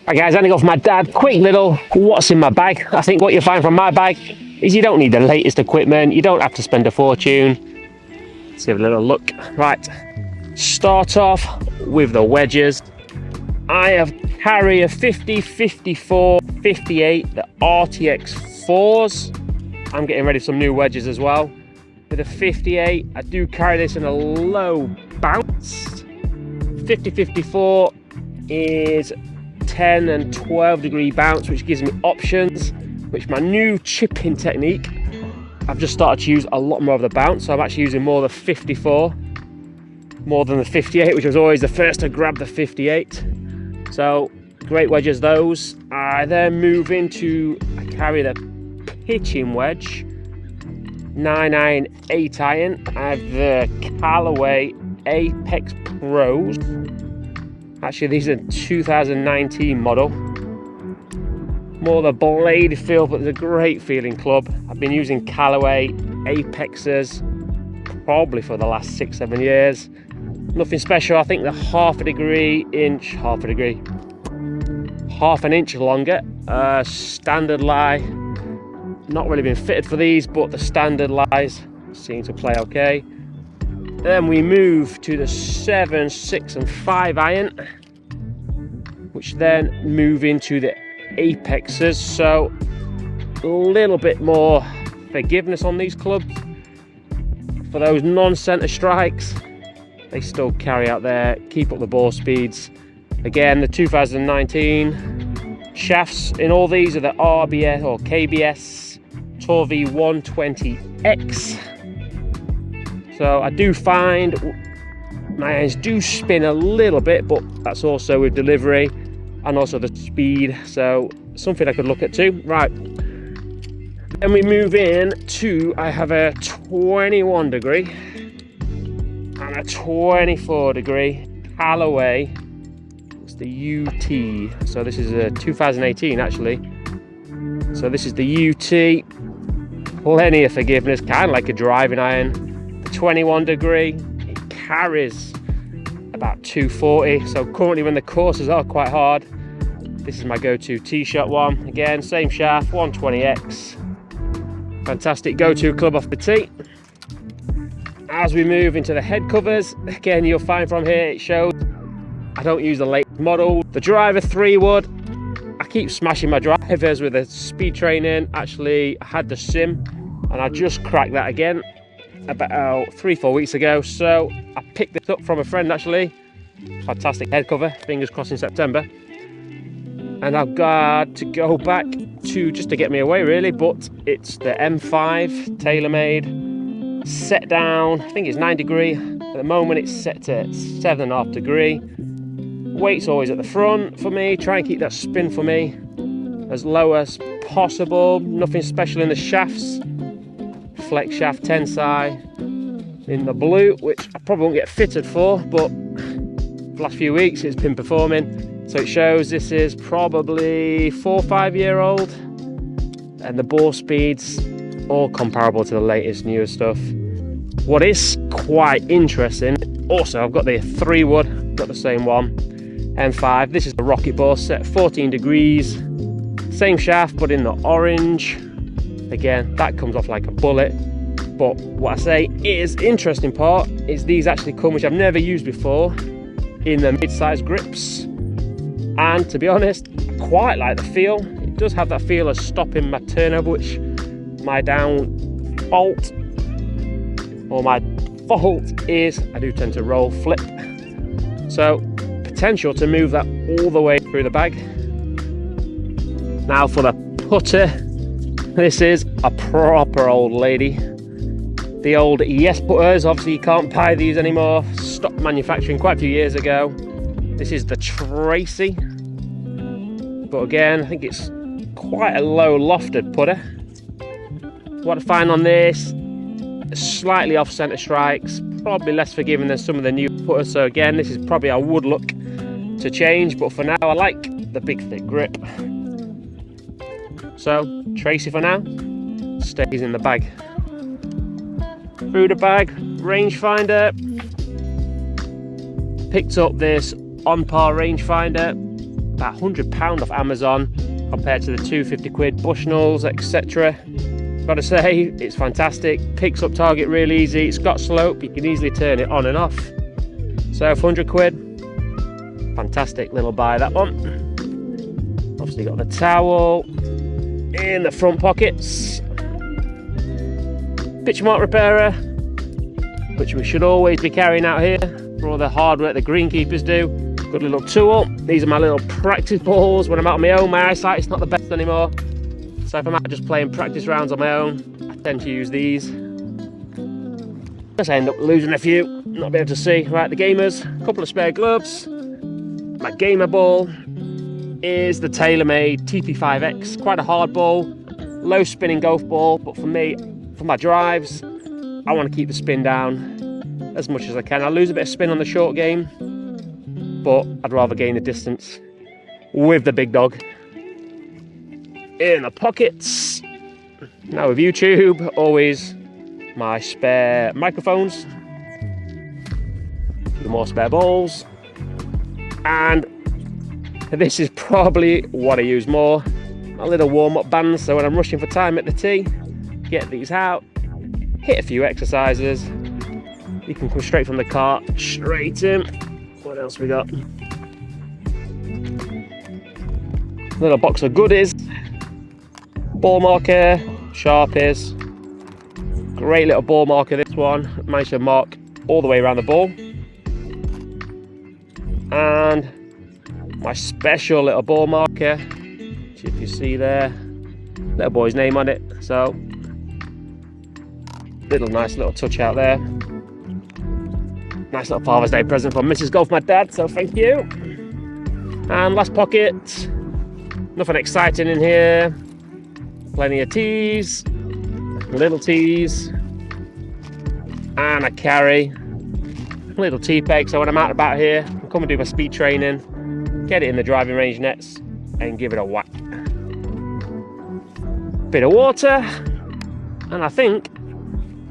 Right guys, I'm going to go for my dad. Quick little what's in my bag. I think what you'll find from my bag is you don't need the latest equipment. You don't have to spend a fortune. Let's have a little look. Right, start off with the wedges. I have carry a 50, 54, 58, the RTX 4s. I'm getting ready for some new wedges as well. With a 58, I do carry this in a low bounce. 50, 54 is 10 and 12 degree bounce, which gives me options, which my new chipping technique, I've just started to use a lot more of the bounce. So I'm actually using more of the 54 more than the 58, which was always the first to grab the 58. So great wedges those. I then move into, I carry the pitching wedge, 9 iron, 8 iron. I have the Callaway Apex Pros. Actually, these are 2019 model. More the blade feel, but it's a great feeling club. I've been using Callaway Apexes probably for the last 6-7 years. Nothing special. I think the half an inch longer. Standard lie. Not really been fitted for these, but the standard lies seem to play okay. Then we move to the 7, 6 and 5 iron, which then move into the Apexes. So a little bit more forgiveness on these clubs. For those non-center strikes, they still carry out there, keep up the ball speeds. Again, the 2019 shafts in all these are the RBS or KBS Torvi 120X. So I do find my irons do spin a little bit, but that's also with delivery and also the speed. So something I could look at too. Right. Then we move in to, I have a 21 degree and a 24 degree Callaway. It's the UT. So this is a 2018 actually. So this is the UT. Plenty of forgiveness, kind of like a driving iron. 21 degree, it carries about 240. So currently when the courses are quite hard, this is my go-to tee-shot one. Again, same shaft, 120X. Fantastic go-to club off the tee. As we move into the head covers, again, you'll find from here, it shows I don't use the latest model. The driver 3-wood, I keep smashing my drivers with the speed training. Actually, I had the sim and I just cracked that again about 3-4 weeks ago. So I picked this up from a friend actually. Fantastic head cover, fingers crossed in September. And I've got to go back to just to get me away really, but it's the M5 TaylorMade, set down, I think it's 9 degree. At the moment it's set to 7.5 degree. Weight's always at the front for me, try and keep that spin for me as low as possible. Nothing special in the shafts. Flex shaft Tensai in the blue, which I probably won't get fitted for, but the last few weeks it's been performing. So it shows this is probably 4 or 5 year old, and the ball speeds all comparable to the latest newer stuff. What is quite interesting, also I've got the 3-wood, got the same one, M5. This is the rocket ball set 14 degrees, same shaft but in the orange. Again, that comes off like a bullet. But what I say is interesting part is these actually come, which I've never used before, in the mid-size grips. And to be honest, I quite like the feel. It does have that feel of stopping my turnover, which my down fault is I do tend to roll flip. So potential to move that all the way through the bag. Now for the putter. This is a proper old lady. The old Yes putters, obviously you can't buy these anymore. Stopped manufacturing quite a few years ago. This is the Tracy. But again, I think it's quite a low lofted putter. What I find on this, slightly off centre strikes, probably less forgiving than some of the new putters. So again, this is probably I would look to change, but for now I like the big thick grip. So Tracy for now stays in the bag. Through the bag, rangefinder. Picked up this On Par rangefinder about £100 off Amazon compared to the 250 quid Bushnells, etc. Gotta say, it's fantastic, picks up target really easy, it's got slope, you can easily turn it on and off. So for 100 quid, fantastic little buy, that one. Obviously got the towel in the front pockets. Picture mark repairer, which we should always be carrying out here for all the hard work the greenkeepers do. Good little tool. These are my little practice balls when I'm out on my own. My eyesight is not the best anymore, so if I'm out just playing practice rounds on my own, I tend to use these. Just end up losing a few, not be able to see. Right, the gamers, a couple of spare gloves. My gamer ball is the TaylorMade TP5X, quite a hard ball, low spinning golf ball, but for me, for my drives, I want to keep the spin down as much as I can. I lose a bit of spin on the short game, but I'd rather gain the distance with the big dog. In the pockets, now with YouTube, always my spare microphones, the more spare balls, and this is probably what I use more, my little warm-up bands, so when I'm rushing for time at the tee, get these out, hit a few exercises. You can come straight from the cart, straight in. What else we got? Little box of goodies. Ball marker, Sharpies. Great little ball marker, this one. Managed to mark all the way around the ball. And my special little ball marker, which if you see there, little boy's name on it. So, nice little touch out there. Nice little Father's Day present from Mrs. Golf, my dad, so thank you. And last pocket, nothing exciting in here. Plenty of tees, little tees, and I carry a little tee peg, so when I'm out about here, I come and do my speed training, get it in the driving range nets, and give it a whack. Bit of water, and I think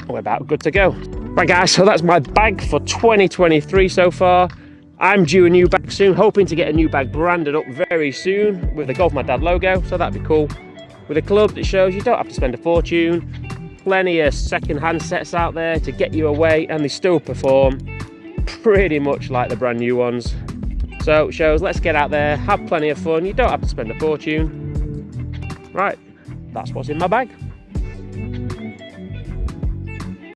we're about good to go. Right guys, so that's my bag for 2023 so far. I'm due a new bag soon, hoping to get a new bag branded up very soon with the Golf My Dad logo, so that'd be cool. With a club that shows you don't have to spend a fortune, plenty of second-hand sets out there to get you away, and they still perform pretty much like the brand new ones. So it shows, let's get out there, have plenty of fun, you don't have to spend a fortune. Right, that's what's in my bag.